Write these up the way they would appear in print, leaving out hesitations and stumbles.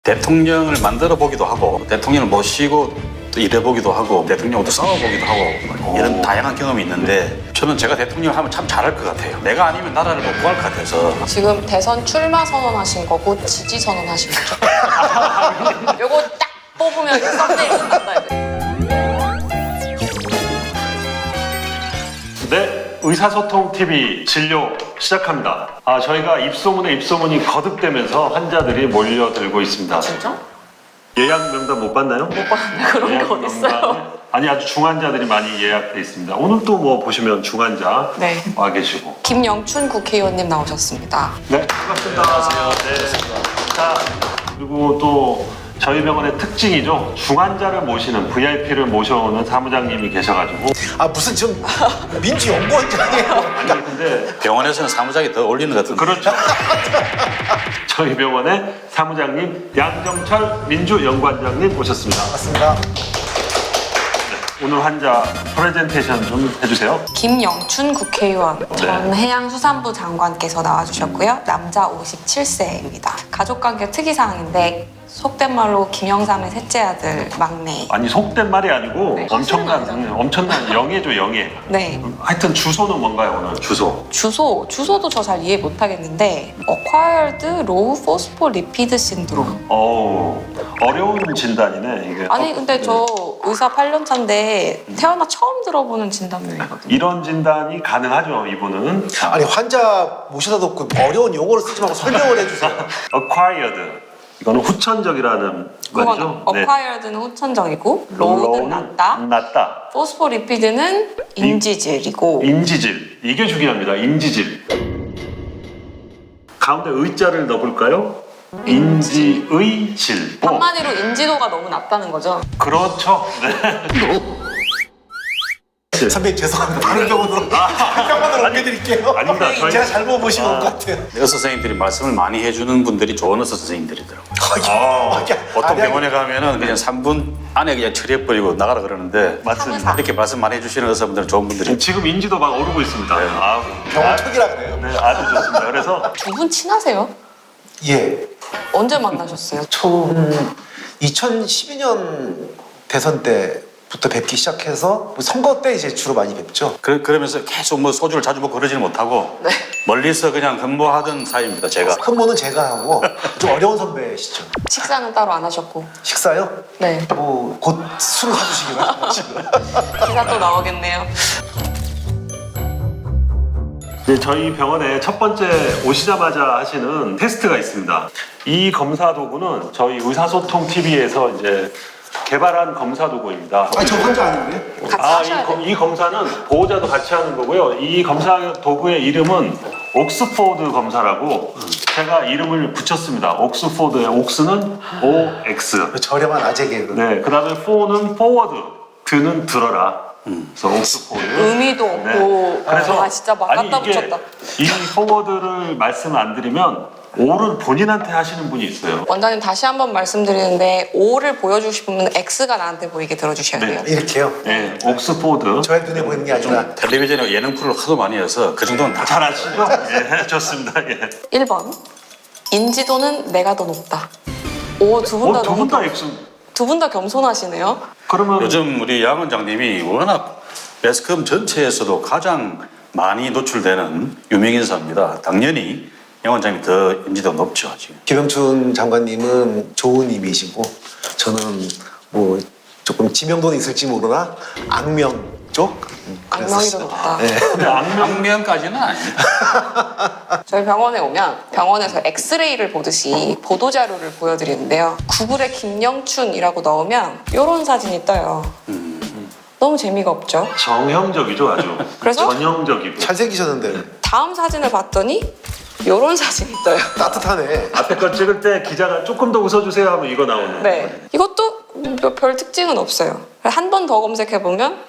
대통령을 만들어 보기도 하고 대통령을 모시고 또 일해보기도 하고 대통령도 싸워보기도 하고 이런 다양한 경험이 있는데 저는 제가 대통령을 하면 참 잘할 것 같아요. 내가 아니면 나라를 못 구할 것 같아서. 지금 대선 출마 선언하신 거고 지지 선언하신 거죠? 요거 딱 뽑으면 썸네일 끝난다 이제. 네, 의사소통 TV 진료 시작합니다. 저희가 입소문에 입소문이 거듭되면서 환자들이 몰려들고 있습니다. 진짜? 예약 명단 못 봤나요? 못 봤는데 그런 예약 거 어딨어요? 명단에 아니 아주 중환자들이 많이 예약돼 있습니다. 오늘 또 뭐 보시면 중환자 네. 와 계시고. 김영춘 국회의원님 나오셨습니다. 네, 반갑습니다. 안녕하세요. 네. 자, 그리고 또 저희 병원의 특징이죠. 중환자를 모시는 VIP를 모셔오는 사무장님이 계셔가지고. 무슨 지금 민주연구원장이에요. 아니 근데 병원에서는 사무장이 더 어울리는 것 같은데. 그렇죠. 저희 병원의 사무장님 양정철 민주연구원장님 모셨습니다. 맞습니다. 오늘 환자 프레젠테이션 좀 해주세요. 김영춘 국회의원 전 해양수산부 장관께서 나와주셨고요. 남자 57세입니다. 가족관계 특이사항인데 속된 말로 김영삼의 셋째 아들 막내. 아니 속된 말이 아니고 네, 엄청난 사실은 엄청난 영예죠, 영예. 네. 하여튼 주소는 뭔가요 오늘 주소? 주소도 저 잘 이해 못하겠는데 Acquired Low Phospholipid Syndrome. 어려운 진단이네 이게. 아니 근데 저 의사 8년 차인데 태어나 처음 들어보는 진단명이거든요. 이런 진단이 가능하죠 이분은. 아니 환자 모셔다 놓고 어려운 용어를 쓰지 말고 설명을 해주세요. acquired 이거는 후천적이라는 말이죠. 그건 acquired는 후천적이고 low는 낮다. 낮다. 포스포리피드는 인지질이고 인지질 이게 중요합니다. 인지질. 가운데 의자를 넣어볼까요? 인지의 질. 한마디로 인지도가 너무 낮다는 거죠. 그렇죠. 네. 선배님 죄송합니다. 다른 병원으로 병원으로 옮겨드릴게요. 아닙니다. 저희- 제가 잘못 모신 것 같아요. 의사 선생님들이 말씀을 많이 해주는 분들이 좋은 의사 선생님들이더라고요. 보통 병원에 가면은 그냥 3분 안에 그냥 처리해버리고 나가라 그러는데 맞습니다. 이렇게 말씀 많이 해주시는 의사분들은 좋은 분들이. 지금 인지도 막 오르고 있습니다. 병원 척이라 그래요. 네, 아주 좋습니다. 그래서 두 분 친하세요? 예. 언제 만나셨어요? 처음 2012년 대선 때부터 뵙기 시작해서 선거 때 이제 주로 많이 뵙죠. 그러면서 계속 뭐 소주를 자주 먹고 그러지는 못하고 네. 멀리서 그냥 근무하던 사이입니다. 제가. 근무는 제가 하고 좀 어려운 선배시죠. 식사는 따로 안 하셨고. 식사요? 네. 뭐 곧 술 사주시기 바랍니다. 기사 또 나오겠네요. 이제 저희 병원에 첫 번째 오시자마자 하시는 테스트가 있습니다. 이 검사 도구는 저희 의사소통 TV에서 이제 개발한 검사 도구입니다. 아니 저 환자 아닌데? 같이 하셔야 돼요. 이 검사는 보호자도 같이 하는 거고요. 이 검사 도구의 이름은 옥스포드 검사라고 제가 이름을 붙였습니다. 옥스포드의 옥스는 OX. 저렴한 아재 개그. 네, 그 다음에 for는 forward, 드는 들어라. 그래서 옥스포드. 의미도 없고. 그래서 진짜 막 아니, 갖다 이게 붙였다. 이 forward를 말씀 안 드리면 O를 본인한테 하시는 분이 있어요. 원장님 다시 한번 말씀드리는데 O를 보여주고 싶으면 X가 나한테 보이게 들어주셔야 돼요. 이렇게요. 네, 옥스포드. 저의 눈에 보이는 게 아니라 텔레비전에 예능 프로를 하도 많이 해서 그 정도는 다. 잘 아시죠? 예, 좋습니다. 예. 1번. 인지도는 내가 더 높다. 오, 두 분 다 두 너무 분 다 X. 두 분 다 겸손하시네요. 그러면 요즘 우리 양 원장님이 워낙 매스컴 전체에서도 가장 많이 노출되는 유명인사입니다. 당연히 양 원장님이 더 인지도가 높죠 지금. 김영춘 장관님은 좋은 이미지고 저는 뭐 조금 지명도는 있을지 모르나 악명 쪽? 악명이 더 높다. 네. 근데 악명 악명까지는 아닙니다. 저희 병원에 오면 병원에서 엑스레이를 보듯이 보도자료를 보여드리는데요. 구글에 김영춘이라고 넣으면 이런 사진이 떠요. 너무 재미가 없죠? 정형적이죠, 아주. 그래서? 전형적이고. 잘생기셨는데 다음 사진을 봤더니 이런 사진이 떠요. 따뜻하네. 앞에 거 찍을 때 기자가 조금 더 웃어주세요 하면 이거 나오는. 네. 이것도 별 특징은 없어요. 한 번 더 검색해보면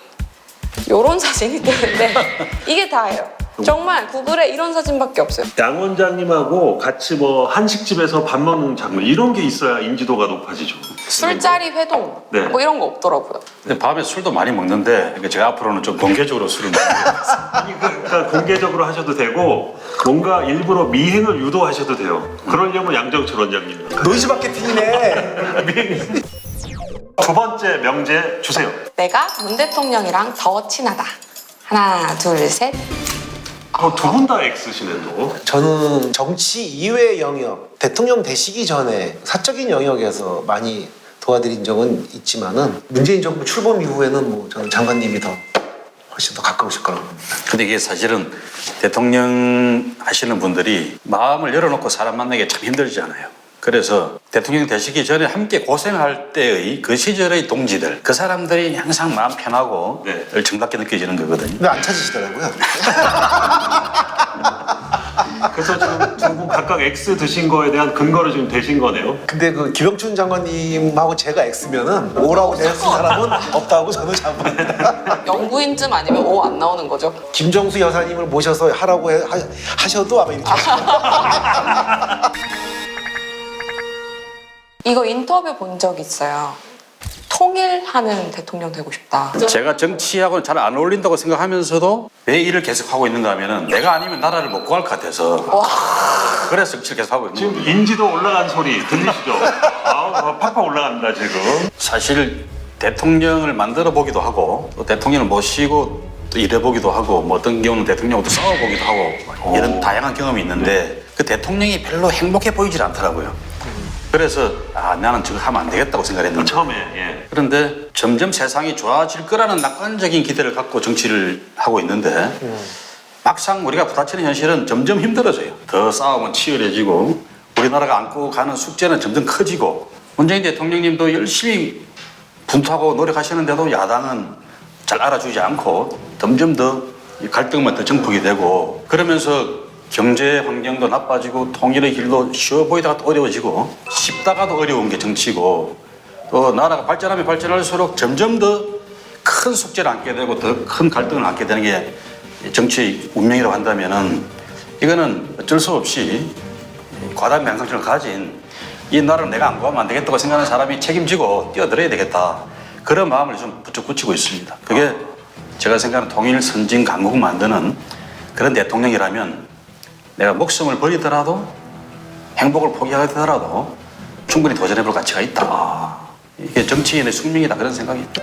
이런 사진이 뜨는데 이게 다예요. 정말 구글에 이런 사진밖에 없어요. 양 원장님하고 같이 뭐 한식집에서 밥 먹는 장면 이런 게 있어야 인지도가 높아지죠. 술자리 회동 네. 뭐 이런 거 없더라고요. 근데 밤에 술도 많이 먹는데 그러니까 제가 앞으로는 좀 공개적으로 술을 먹는 아니 그러니까 공개적으로 하셔도 되고 뭔가 일부러 미행을 유도하셔도 돼요. 그러려면 양정철 원장님. 노이즈 마케팅이네. 두 번째 명제 주세요. 내가 문 대통령이랑 더 친하다. 하나, 둘, 셋. 두 분 다 X시네 또. 저는 정치 이외의 영역, 대통령 되시기 전에 사적인 영역에서 많이 도와드린 적은 있지만은 문재인 정부 출범 이후에는 뭐 저는 장관님이 더 훨씬 더 가까우실 거라고 봅니다. 근데 이게 사실은 대통령 하시는 분들이 마음을 열어놓고 사람 만나기 참 힘들지 않아요. 그래서 대통령 되시기 전에 함께 고생할 때의 그 시절의 동지들, 그 사람들이 항상 마음 편하고 네. 정답게 느껴지는 거거든요. 근데 안 찾으시더라고요. 그래서 지금 두 분 각각 X 드신 거에 대한 근거를 지금 대신 거네요. 근데 그 김영춘 장관님하고 제가 X면은 O라고 내쓴 사람은 없다고 저는 장관입니다. 영부인쯤 아니면 O 안 나오는 거죠. 김정수 여사님을 모셔서 하라고 하셔도 아마 이렇게 이거 인터뷰 본 적 있어요. 통일하는 대통령 되고 싶다. 제가 정치하고는 잘 안 어울린다고 생각하면서도 왜 일을 계속하고 있는가 하면은 내가 아니면 나라를 못 구할 것 같아서 그래서 정치를 계속하고 있는 지금 거예요. 인지도 올라간 소리 들리시죠? 아우 팍팍 올라갑니다 지금. 사실 대통령을 만들어 보기도 하고 또 대통령을 모시고 또 일해보기도 하고 뭐 어떤 경우는 대통령하고 또 싸워보기도 하고 이런 다양한 경험이 있는데 그 대통령이 별로 행복해 보이질 않더라고요. 그래서 나는 저거 하면 안 되겠다고 생각했는데 처음에 예. 그런데 점점 세상이 좋아질 거라는 낙관적인 기대를 갖고 정치를 하고 있는데 막상 우리가 부딪히는 현실은 점점 힘들어져요. 더 싸움은 치열해지고 우리나라가 안고 가는 숙제는 점점 커지고 문재인 대통령님도 열심히 분투하고 노력하시는데도 야당은 잘 알아주지 않고 점점 더 갈등만 더 증폭이 되고 그러면서 경제 환경도 나빠지고 통일의 길도 쉬워 보이다가 또 어려워지고 쉽다가도 어려운 게 정치고 또 나라가 발전하면 발전할수록 점점 더 큰 숙제를 안게 되고 더 큰 갈등을 안게 되는 게 정치의 운명이라고 한다면은 이거는 어쩔 수 없이 과다한 양상처럼 가진 이 나라를 내가 안 구하면 안 되겠다고 생각하는 사람이 책임지고 뛰어들어야 되겠다. 그런 마음을 좀 부쩍 굳히고 있습니다. 그게 제가 생각하는 통일 선진 강국 만드는 그런 대통령이라면 내가 목숨을 버리더라도 행복을 포기하더라도 충분히 도전해볼 가치가 있다. 이게 정치인의 숙명이다 그런 생각입니다.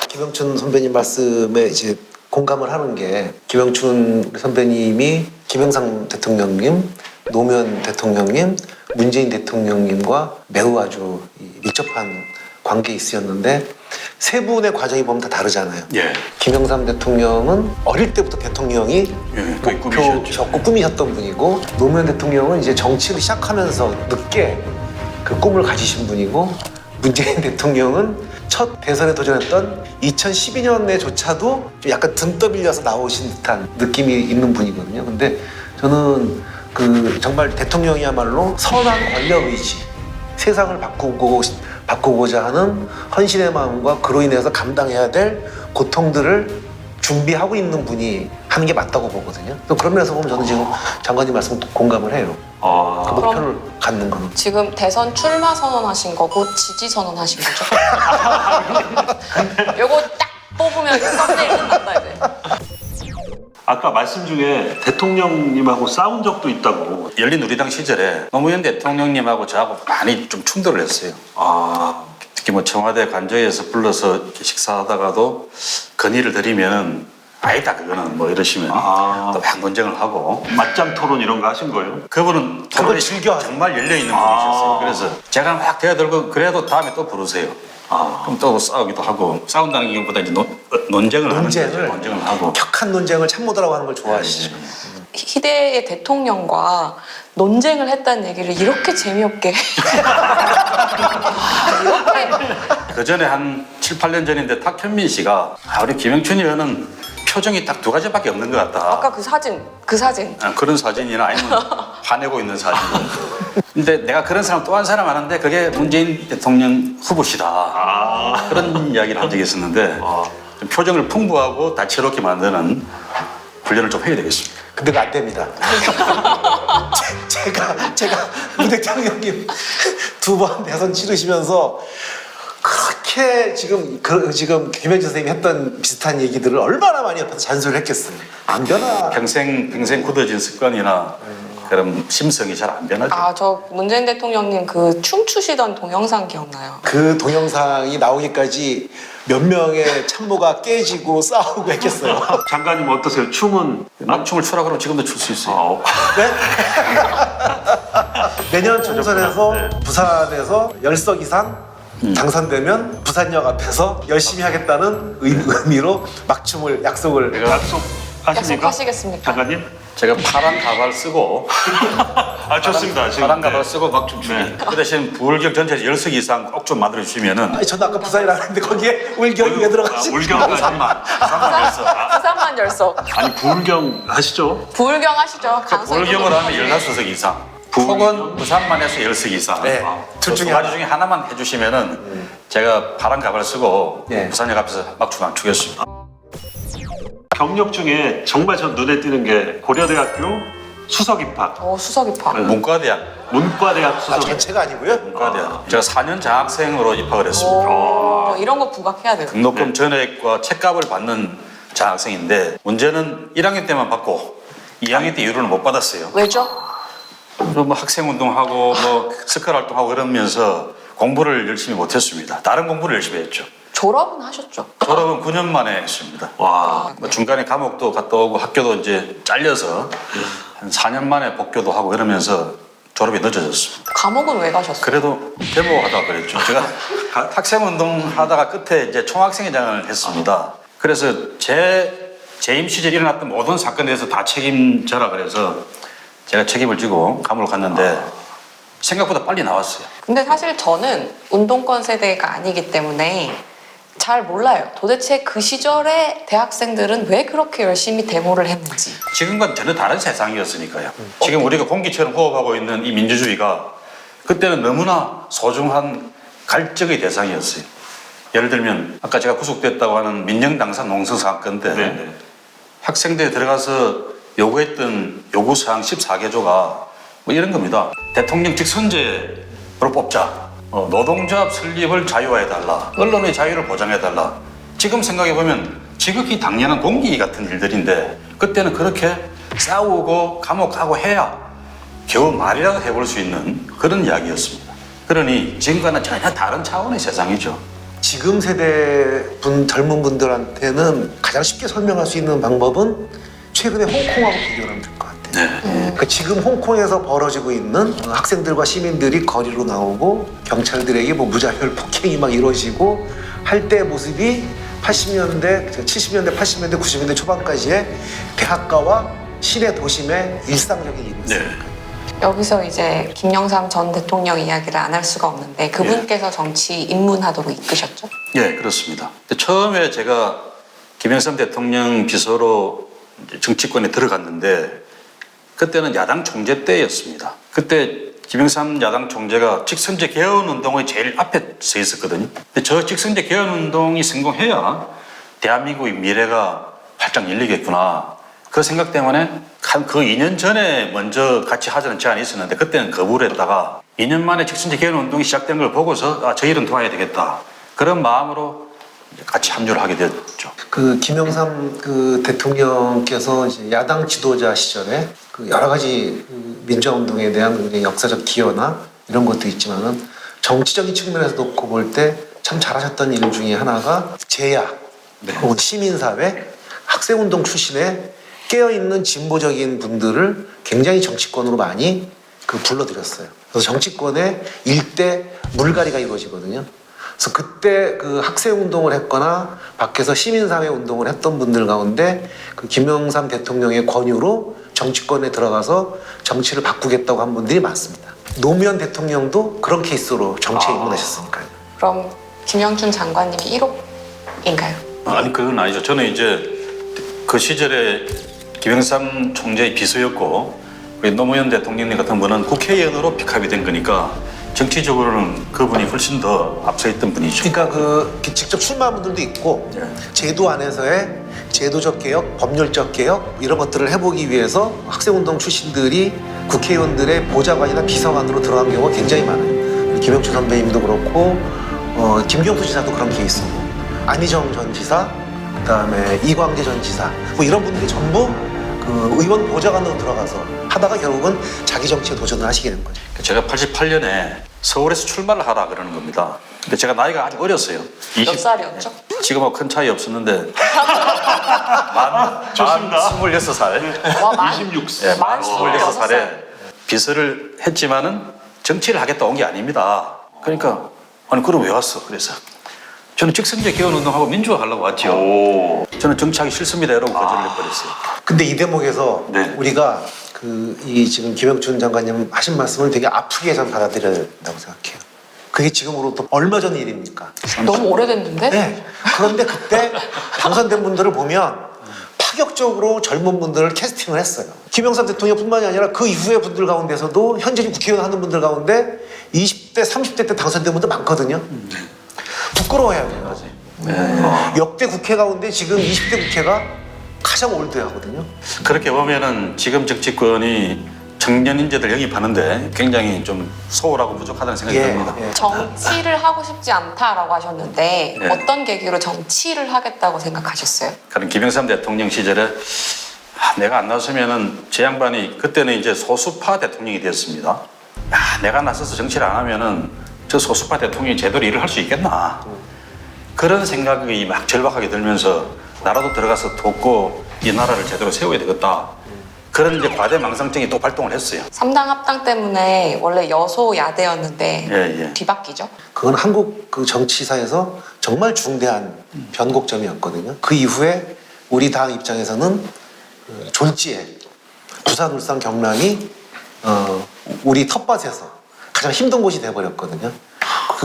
김영춘 선배님 말씀에 이제 공감을 하는 게 김영춘 선배님이 김영삼 대통령님, 노무현 대통령님, 문재인 대통령님과 매우 아주 밀접한 관계에 있었는데 세 분의 과정이 보면 다 다르잖아요. 예. 김영삼 대통령은 어릴 때부터 대통령이 거의 꿈이셨죠. 목표셨고 꿈이셨던 분이고 노무현 대통령은 이제 정치를 시작하면서 늦게 그 꿈을 가지신 분이고 문재인 대통령은 첫 대선에 도전했던 2012년에조차도 좀 약간 등 떠밀려서 나오신 듯한 느낌이 있는 분이거든요. 근데 저는 그 정말 대통령이야말로 선한 권력 의지, 세상을 바꾸고자 하는 헌신의 마음과 그로 인해서 감당해야 될 고통들을 준비하고 있는 분이 하는 게 맞다고 보거든요. 또 그런 면에서 보면 저는 지금 장관님 말씀 공감을 해요. 그 목표를 갖는 거는. 지금 대선 출마 선언하신 거고 지지 선언하신 거죠? 요거 딱 뽑으면 썸네일 끝난다 이제. 아까 말씀 중에 대통령님하고 싸운 적도 있다고. 열린우리당 시절에 노무현 대통령님하고 저하고 많이 좀 충돌을 했어요. 특히 뭐 청와대 관저에서 불러서 이렇게 식사하다가도 건의를 드리면 아니다 그거는 뭐 이러시면 또 막 논쟁을 하고 맞짱 토론 이런 거 하신 거예요? 그분은 토론이 정말 열려있는 분이셨어요. 그래서 제가 막 대어들고 그래도 다음에 또 부르세요. 그럼 또 싸우기도 하고 싸운다는 경우보다 이제 논쟁을 하는 거죠. 논쟁을 하고 격한 논쟁을 참모더라고 하는 걸 좋아하시죠. 희대의 대통령과 논쟁을 했다는 얘기를 이렇게 재미없게 이렇게 그 전에 한 7, 8년 전인데 탁현민 씨가 우리 김영춘 의원은 표정이 딱 두 가지밖에 없는 것 같다. 아까 그 사진 그런 사진이나 아니면 화내고 있는 사진. 근데 내가 그런 사람 또 한 사람 아는데 그게 문재인 대통령 후보시다. 그런 이야기를 한 적이 있었는데 좀 표정을 풍부하고 다채롭게 만드는 훈련을 좀 해야 되겠습니다. 근데 그거 안 됩니다. 제가 문 대통령님 두 번 대선 치르시면서 그렇게 지금 김현진 선생님이 했던 비슷한 얘기들을 얼마나 많이 옆에서 잔소리를 했겠어요. 안 변하. 평생 굳어진 습관이나 그런 심성이 잘 안 변하죠. 아, 저 문재인 대통령님 그 춤추시던 동영상 기억나요? 그 동영상이 나오기까지 몇 명의 참모가 깨지고 싸우고 했겠어요. 장관님 어떠세요? 춤은 춤을 추라 그러면 지금도 출 수 있어요. 네? 내년 총선에서 네. 부산에서 10석 이상 당선되면 부산역 앞에서 열심히 하겠다는 의미로 막춤을 약속을. 약속하십니까? 약속하시겠습니까? 장관님? 제가 파란 가발 쓰고 아 좋습니다. 지금 파란 가발 네. 쓰고 막춤 추기. 네. 그 대신 부울경 전체에서 10석 이상 꼭 좀 만들어 주시면은 아니, 저도 아까 부산이라 했는데 거기에 울경이 왜 들어가지? 울경까지. 부산만 해서 부산만 열석. 아니 부울경 하시죠? 부울경 하시죠. 부울경을 하면 15석 이상. 혹은 부산만 해서 10석 이상. 네. 둘 중에 가지 중에 하나만 해주시면은 제가 파란 가발 쓰고 네. 부산역 앞에서 막춤 안 추겠습니다. 경력 중에 정말 전 눈에 띄는 게 고려대학교 수석 입학, 수석 입학. 문과대학. 문과대학 수석 입학. 전체가 아니고요. 문과대학. 제가 4년 장학생으로 입학을 했습니다. 이런 거 부각해야 돼요. 등록금 전액과 책값을 받는 장학생인데 문제는 1학년 때만 받고 2학년 때 이후로는 못 받았어요. 왜죠? 뭐 학생 운동하고 뭐 스컬 활동하고 그러면서 공부를 열심히 못했습니다. 다른 공부를 열심히 했죠. 졸업은 하셨죠? 졸업은 9년 만에 했습니다. 와, 뭐 중간에 감옥도 갔다 오고 학교도 이제 잘려서 한 4년 만에 복교도 하고 그러면서 졸업이 늦어졌습니다. 감옥은 왜 가셨어요? 그래도 데모하다가 그랬죠. 제가 학생 운동 하다가 끝에 이제 총학생회장을 했습니다. 그래서 제 재임 시절에 일어났던 모든 사건에 대해서 다 책임져라 그래서 제가 책임을 지고 감옥을 갔는데 생각보다 빨리 나왔어요. 근데 사실 저는 운동권 세대가 아니기 때문에 잘 몰라요. 도대체 그 시절에 대학생들은 왜 그렇게 열심히 데모를 했는지. 지금과는 전혀 다른 세상이었으니까요. 지금 우리가 공기처럼 호흡하고 있는 이 민주주의가 그때는 너무나 소중한 갈증의 대상이었어요. 예를 들면 아까 제가 구속됐다고 하는 민영당사 농성 사건 때 네네. 학생들이 들어가서 요구했던 요구사항 14개조가 뭐 이런 겁니다. 대통령 직선제로 뽑자. 노동조합 설립을 자유화해달라. 언론의 자유를 보장해달라. 지금 생각해보면 지극히 당연한 공기 같은 일들인데 그때는 그렇게 싸우고 감옥하고 해야 겨우 말이라도 해볼 수 있는 그런 이야기였습니다. 그러니 지금과는 전혀 다른 차원의 세상이죠. 지금 세대 젊은 분들한테는 가장 쉽게 설명할 수 있는 방법은 최근에 홍콩하고 비교를 하면 될 것 같아요. 그러니까 지금 홍콩에서 벌어지고 있는 학생들과 시민들이 거리로 나오고 경찰들에게 뭐 무자별 폭행이 막 이루어지고 할 때 모습이 80년대, 70년대, 80년대, 90년대 초반까지의 대학가와 시내 도심의 일상적인 일이었습니다. 여기서 이제 김영삼 전 대통령 이야기를 안 할 수가 없는데 그분께서 정치 입문하도록 이끄셨죠? 예, 그렇습니다. 근데 처음에 제가 김영삼 대통령 비서로 이제 정치권에 들어갔는데 그때는 야당 총재 때였습니다. 그때 김영삼 야당 총재가 직선제 개헌 운동의 제일 앞에 서 있었거든요. 근데 저 직선제 개헌 운동이 성공해야 대한민국의 미래가 활짝 열리겠구나. 그 생각 때문에 한 그 2년 전에 먼저 같이 하자는 제안이 있었는데 그때는 거부를 했다가 2년 만에 직선제 개헌 운동이 시작된 걸 보고서 저 일은 도와야 되겠다. 그런 마음으로 같이 합류를 하게 됐죠. 그 김영삼 대통령께서 이제 야당 지도자 시절에 그 여러 가지 민주화 운동에 대한 굉장히 역사적 기여나 이런 것도 있지만은 정치적인 측면에서 놓고 볼 때 참 잘하셨던 일 중에 하나가 제야 혹은 시민사회, 학생운동 출신의 깨어있는 진보적인 분들을 굉장히 정치권으로 많이 불러들였어요. 그래서 정치권의 일대 물갈이가 이루어지거든요. 그래서 그때 그 학생운동을 했거나 밖에서 시민사회 운동을 했던 분들 가운데 그 김영삼 대통령의 권유로 정치권에 들어가서 정치를 바꾸겠다고 한 분들이 많습니다. 노무현 대통령도 그런 케이스로 정치에 입문하셨으니까요. 그럼 김영춘 장관님이 1호인가요? 아니 그건 아니죠. 저는 이제 그 시절에 김영삼 총재의 비서였고 우리 노무현 대통령님 같은 분은 국회의원으로 픽업이 된 거니까 정치적으로는 그분이 훨씬 더 앞서 있던 분이죠. 그러니까 직접 출마한 분들도 있고 제도 안에서의 제도적 개혁, 법률적 개혁 이런 것들을 해보기 위해서 학생운동 출신들이 국회의원들의 보좌관이나 비서관으로 들어간 경우가 굉장히 많아요. 김영춘 선배님도 그렇고 김경수 지사도 그런 케이스고 안희정 전 지사, 그다음에 이광재 전 지사 뭐 이런 분들이 전부 그 의원 보좌관으로 들어가서 하다가 결국은 자기 정치에 도전을 하시게 된 거죠. 제가 88년에 서울에서 출마를 하라 그러는 겁니다. 근데 제가 나이가 아직 어렸어요. 몇 살이었죠? 지금하고 큰 차이 없었는데 좋습니다. 26살. 와, 만 26세. 예, 만 26 26살에 비서를 했지만은 정치를 하겠다 온 게 아닙니다. 그러니까 아니 그럼 왜 왔어? 그래서 저는 직선제 개헌운동하고 민주화 하려고 왔지요. 오. 저는 정치하기 싫습니다. 이러고 거절을 해버렸어요. 근데 이 대목에서 네. 우리가 이 지금 김영춘 장관님 하신 말씀을 되게 아프게 전 받아들여야 된다고 생각해요. 그게 지금으로부터 얼마 전 일입니까? 너무 오래됐는데? 네. 그런데 그때 당선된 분들을 보면 파격적으로 젊은 분들을 캐스팅을 했어요. 김영삼 대통령뿐만이 아니라 그 이후의 분들 가운데서도 현재 국회의원 하는 분들 가운데 20대, 30대 때 당선된 분들 많거든요. 부끄러워해야 돼요. 역대 국회 가운데 지금 20대 국회가 가장 올드하거든요. 그렇게 보면은 지금 정치권이 청년 인재들 영입하는데 굉장히 좀 소홀하고 부족하다는 생각이 듭니다. 정치를 하고 싶지 않다라고 하셨는데 네. 어떤 계기로 정치를 하겠다고 생각하셨어요? 그런 김영삼 대통령 시절에 내가 안 나서면은 제 양반이 그때는 이제 소수파 대통령이 되었습니다. 내가 나서서 정치를 안 하면은 저 소수파 대통령이 제대로 일을 할 수 있겠나. 그런 생각이 막 절박하게 들면서 나라도 들어가서 돕고 이 나라를 제대로 세워야 되겠다. 그런 이제 과대망상증이 또 발동을 했어요. 3당 합당 때문에 원래 여소야대였는데 예. 뒤바뀌죠? 그건 한국 그 정치사에서 정말 중대한 변곡점이었거든요. 그 이후에 우리 당 입장에서는 그 졸지에 부산, 울산, 경남이 우리 텃밭에서 가장 힘든 곳이 돼버렸거든요.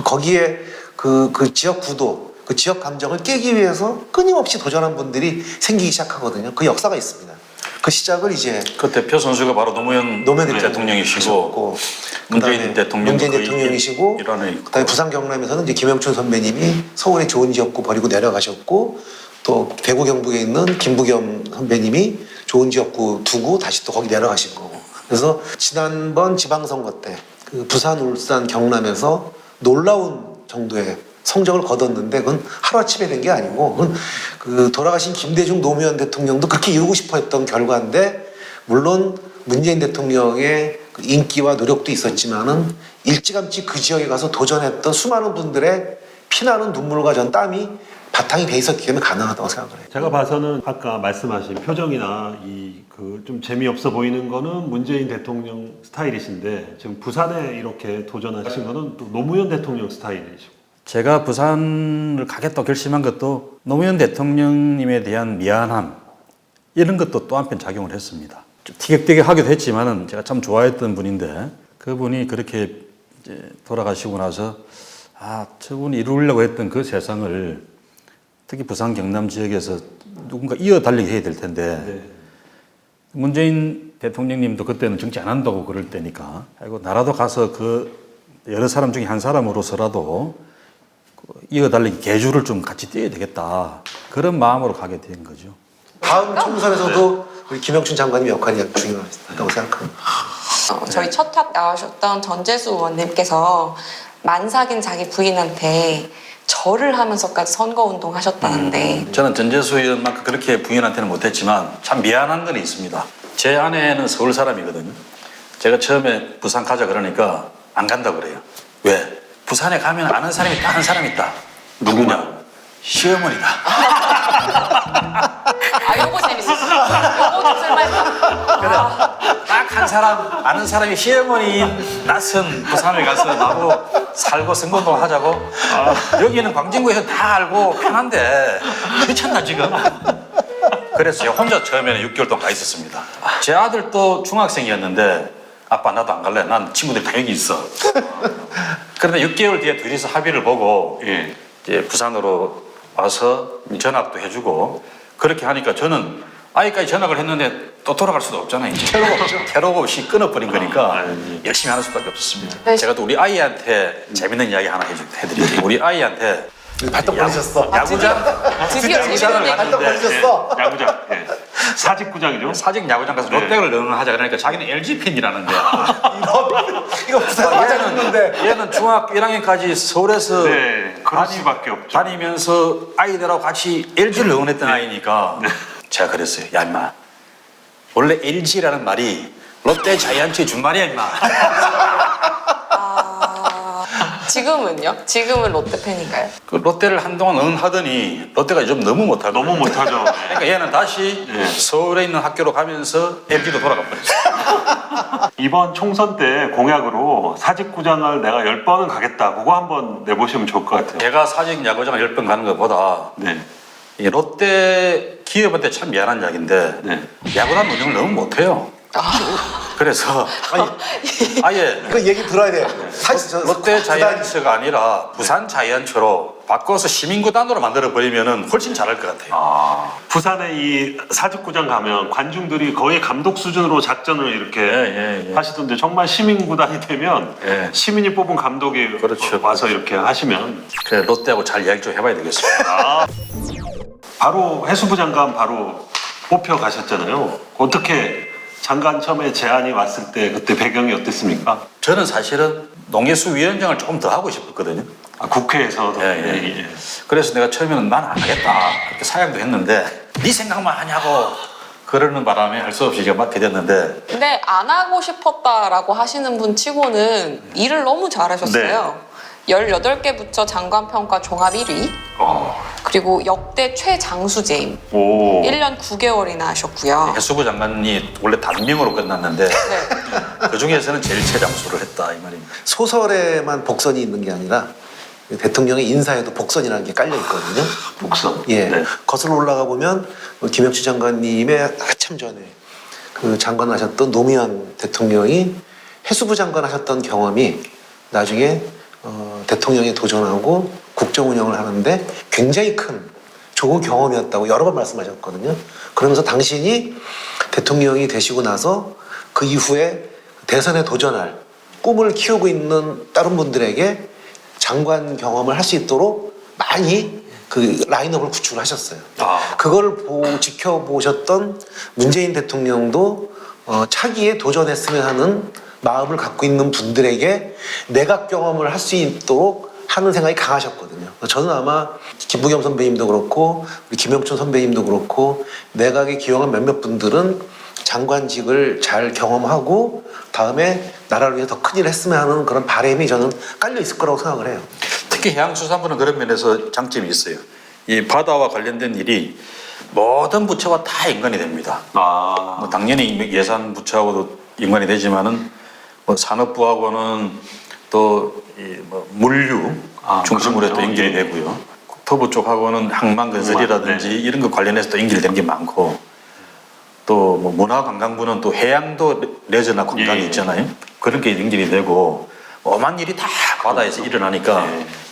거기에 그 지역 구도, 그 지역 감정을 깨기 위해서 끊임없이 도전한 분들이 생기기 시작하거든요. 그 역사가 있습니다. 그 시작을 이제 그 대표 선수가 바로 노무현 대통령이시고 문재인 대통령이시고 일환의 그다음에 부산 경남에서는 이제 김영춘 선배님이 서울의 좋은 지역구 버리고 내려가셨고 또 대구 경북에 있는 김부겸 선배님이 좋은 지역구 두고 다시 또 거기 내려가신 거고. 그래서 지난번 지방선거 때 그 부산, 울산, 경남에서 놀라운 정도의 성적을 거뒀는데 그건 하루아침에 된 게 아니고 그건 그 돌아가신 김대중 노무현 대통령도 그렇게 이루고 싶어 했던 결과인데 물론 문재인 대통령의 그 인기와 노력도 있었지만은 일찌감치 그 지역에 가서 도전했던 수많은 분들의 피나는 눈물과 전 땀이 바탕이 돼 있었기 때문에 가능하다고 생각을 해요. 제가 봐서는 아까 말씀하신 표정이나 이 그 좀 재미없어 보이는 거는 문재인 대통령 스타일이신데 지금 부산에 이렇게 도전하신 거는 또 노무현 대통령 스타일이시고. 제가 부산을 가겠다고 결심한 것도 노무현 대통령님에 대한 미안함 이런 것도 또 한편 작용을 했습니다. 좀 티격태격하기도 했지만은 제가 참 좋아했던 분인데 그분이 그렇게 이제 돌아가시고 나서 저분이 이루려고 했던 그 세상을 특히 부산 경남 지역에서 누군가 이어달리게 해야 될 텐데 네. 문재인 대통령님도 그때는 정치 안 한다고 그럴 때니까 아이고 나라도 가서 그 여러 사람 중에 한 사람으로서라도 이어달리기 계주를 좀 같이 띄어야 되겠다 그런 마음으로 가게 된 거죠. 다음 총선에서도 우리 김영춘 장관님 역할이 중요하다고 생각합니다. 저희 첫 탑 나오셨던 전재수 의원님께서 만삭인 자기 부인한테 절을 하면서까지 선거운동 하셨다는데 저는 전재수 의원만큼 그렇게 부인한테는 못했지만 참 미안한 건 있습니다. 제 아내는 서울 사람이거든요. 제가 처음에 부산 가자 그러니까 안 간다 그래요. 왜? 부산에 가면 아는 사람이 딱 한 사람 있다. 누구냐? 시어머니다. 요거 재밌었어. 요거 쓸만했다. 딱 한 사람 아는 사람이 시어머니인 낯선 부산을 가서 나보고 살고 선거운동 하자고. 여기는 광진구에서 다 알고 편한데 괜찮나 지금? 그래서 제가 혼자 처음에는 6개월 동안 가 있었습니다. 제 아들도 중학생이었는데 아빠 나도 안 갈래. 난 친구들이 다 여기 있어. 그런데 6개월 뒤에 둘이서 합의를 보고 이제 부산으로 와서 전학도 해주고 그렇게 하니까 저는 아이까지 전학을 했는데 또 돌아갈 수도 없잖아요. 이제 퇴로가 없이 끊어버린 거니까 열심히 하는 수밖에 없었습니다. 네. 제가 또 우리 아이한테 재밌는 이야기 하나 해드릴게요. 우리 아이한테 발떡 벌리셨어. 야구장 드디어 재밌는 얘기. 발떡 벌리셨어. 야구장. 예. 사직구장이죠? 사직 야구장 가서 네. 롯데를 응원하자 그러니까 자기는 LG 팬이라는데 이거 부산 맞았는데 얘는 중학교 1학년까지 서울에서 네, 그럴 수밖에 없죠. 다니면서 아이들하고 같이 LG를 응원했던 아이니까 제가 그랬어요. 야 임마 원래 LG라는 말이 롯데 자이언츠의 준말이야 임마. 지금은요? 지금은 롯데 팬인가요? 그 롯데를 한동안 응하더니 롯데가 좀 너무 못하고 너무 못하죠. 그러니까 얘는 다시 네. 서울에 있는 학교로 가면서 LG로 돌아가 버렸어요. 이번 총선 때 공약으로 사직구장을 내가 10번은 가겠다. 그거 한번 내보시면 좋을 것 같아요. 제가 사직 야구장을 10번 가는 것보다 네. 이 롯데 기업한테 참 미안한 이야기인데 네. 야구단 운영을 너무 못해요. 그래서 아예 그 얘기 들어야 돼. 사실 저 롯데 자이언츠가 아니라 부산 자이언츠로 바꿔서 시민구단으로 만들어버리면 훨씬 잘할 것 같아요. 부산에 이 사직구장 가면 관중들이 거의 감독 수준으로 작전을 이렇게 예. 하시던데 정말 시민구단이 되면 예. 시민이 뽑은 감독이 그렇죠. 와서 이렇게 하시면 그래, 롯데하고 잘 이야기 좀 해봐야 되겠습니다. 바로 해수부 장관 바로 뽑혀 가셨잖아요. 어떻게 장관 처음에 제안이 왔을 때 그때 배경이 어땠습니까? 저는 사실은 농해수 위원장을 조금 더 하고 싶었거든요. 국회에서도. 예. 그래서 내가 처음에는 난 안 하겠다 그렇게 사양도 했는데 네 생각만 하냐고 그러는 바람에 할 수 없이 제가 맡게 됐는데 근데 안 하고 싶었다라고 하시는 분 치고는 일을 너무 잘하셨어요. 18개 부처 장관평가 종합 1위, 그리고 역대 최장수재임 오. 1년 9개월이나 하셨고요. 해수부 장관이 원래 단명으로 끝났는데 네. 그 중에서는 제일 최장수를 했다 이 말입니다. 소설에만 복선이 있는 게 아니라 대통령의 인사에도 복선이라는 게 깔려 있거든요. 복선. 예, 네. 거슬러 올라가 보면 김영주 장관님의 한참 전에 그 장관 하셨던 노무현 대통령이 해수부 장관 하셨던 경험이 나중에 대통령에 도전하고 국정 운영을 하는데 굉장히 큰 좋은 경험이었다고 여러 번 말씀하셨거든요. 그러면서 당신이 대통령이 되시고 나서 그 이후에 대선에 도전할 꿈을 키우고 있는 다른 분들에게 장관 경험을 할 수 있도록 많이 그 라인업을 구축을 하셨어요. 그걸 지켜보셨던 문재인 대통령도 차기에 도전했으면 하는 마음을 갖고 있는 분들에게 내각 경험을 할 수 있도록 하는 생각이 강하셨거든요. 저는 아마 김부겸 선배님도 그렇고 우리 김영춘 선배님도 그렇고 내각에 기용한 몇몇 분들은 장관직을 잘 경험하고 다음에 나라를 위해 더 큰 일을 했으면 하는 그런 바람이 저는 깔려 있을 거라고 생각을 해요. 특히 해양수산부는 그런 면에서 장점이 있어요. 이 바다와 관련된 일이 모든 부처와 다 연관이 됩니다. 뭐 당연히 예산 부처하고도 연관이 되지만은 뭐 산업부하고는 또 뭐 물류 중심으로 또 그럼요. 연결이 되고요. 국토부 쪽하고는 항만건설이라든지 이런 거 관련해서 또 연결되는 게 많고 또 뭐 문화관광부는 또 해양도 레저나 관광이 있잖아요. 그런 게 연결이 되고 엄한 일이 다 바다에서 일어나니까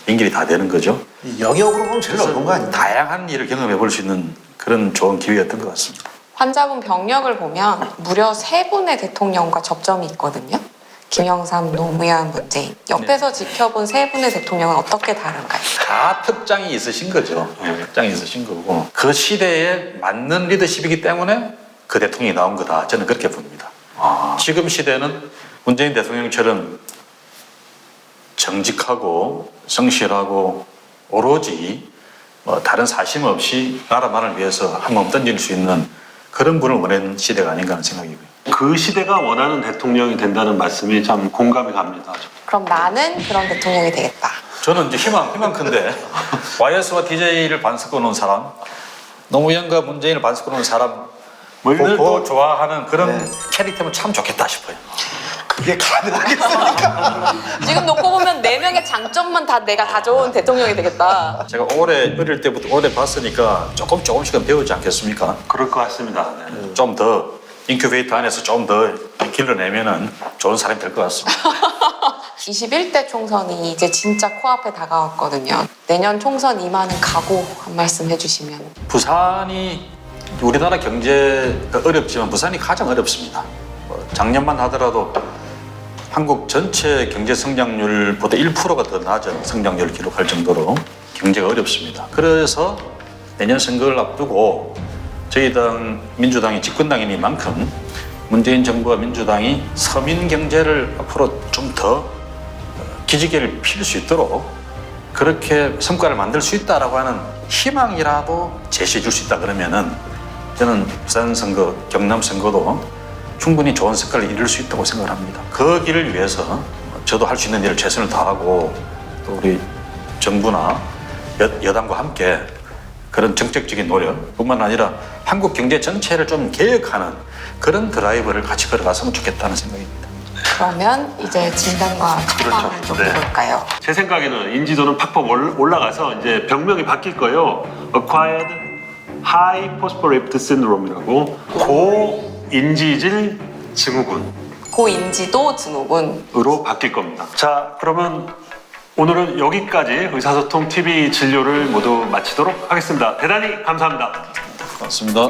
연결이 다 되는 거죠. 영역으로 보면 제일 어려운 거 아닙니까? 다양한 일을 경험해 볼 수 있는 그런 좋은 기회였던 것 같습니다. 환자분 병력을 보면 무려 3분의 대통령과 접점이 있거든요. 김영삼, 노무현, 문재인. 옆에서 지켜본 3분의 대통령은 어떻게 다른가요? 다 특장이 있으신 거죠. 특장이 있으신 거고 그 시대에 맞는 리더십이기 때문에 그 대통령이 나온 거다. 저는 그렇게 봅니다. 지금 시대는 문재인 대통령처럼 정직하고 성실하고 오로지 다른 사심 없이 나라만을 위해서 한 몸 던질 수 있는 그런 분을 원하는 시대가 아닌가 하는 생각이고요. 그 시대가 원하는 대통령이 된다는 말씀이 참 공감이 갑니다. 그럼 나는 그런 대통령이 되겠다. 저는 이제 희망 큰데 YS와 DJ를 반석해 놓은 사람, 노무현과 문재인을 반석해 놓은 사람 보고 좋아하는 그런 캐릭터면 참 좋겠다 싶어요. 그게 가능하겠습니까? 지금 놓고 보면 4명의 장점만 다 내가 다 좋은 대통령이 되겠다. 제가 어릴 때부터 오래 봤으니까 조금씩은 배우지 않겠습니까? 그럴 것 같습니다. 네. 좀 더 인큐베이터 안에서 좀 더 길러내면은 좋은 사람이 될 것 같습니다. 21대 총선이 이제 진짜 코앞에 다가왔거든요. 내년 총선 임하는 각오 한 말씀 해주시면. 부산이 우리나라 경제가 어렵지만 부산이 가장 어렵습니다. 작년만 하더라도 한국 전체 경제 성장률보다 1%가 더 낮은 성장률을 기록할 정도로 경제가 어렵습니다. 그래서 내년 선거를 앞두고 저희 당 민주당이 집권당이니만큼 문재인 정부와 민주당이 서민 경제를 앞으로 좀 더 기지개를 필 수 있도록 그렇게 성과를 만들 수 있다라고 하는 희망이라도 제시해 줄 수 있다 그러면은 저는 부산 선거, 경남 선거도 충분히 좋은 성과를 이룰 수 있다고 생각을 합니다. 그 길을 위해서 저도 할 수 있는 일을 최선을 다하고 또 우리 정부나 여당과 함께 그런 정책적인 노력뿐만 아니라 한국 경제 전체를 좀 개혁하는 그런 드라이브를 같이 걸어갔으면 좋겠다는 생각입니다. 그러면 이제 진단과 처방을 좀 네. 볼까요? 제 생각에는 인지도는 팍팍 올라가서 이제 병명이 바뀔 거예요. Acquired High Phospholipid Syndrome이라고 고인지질 증후군. 고인지도 증후군. 으로 바뀔 겁니다. 자, 그러면 오늘은 여기까지 의사소통 TV 진료를 모두 마치도록 하겠습니다. 대단히 감사합니다. 고맙습니다.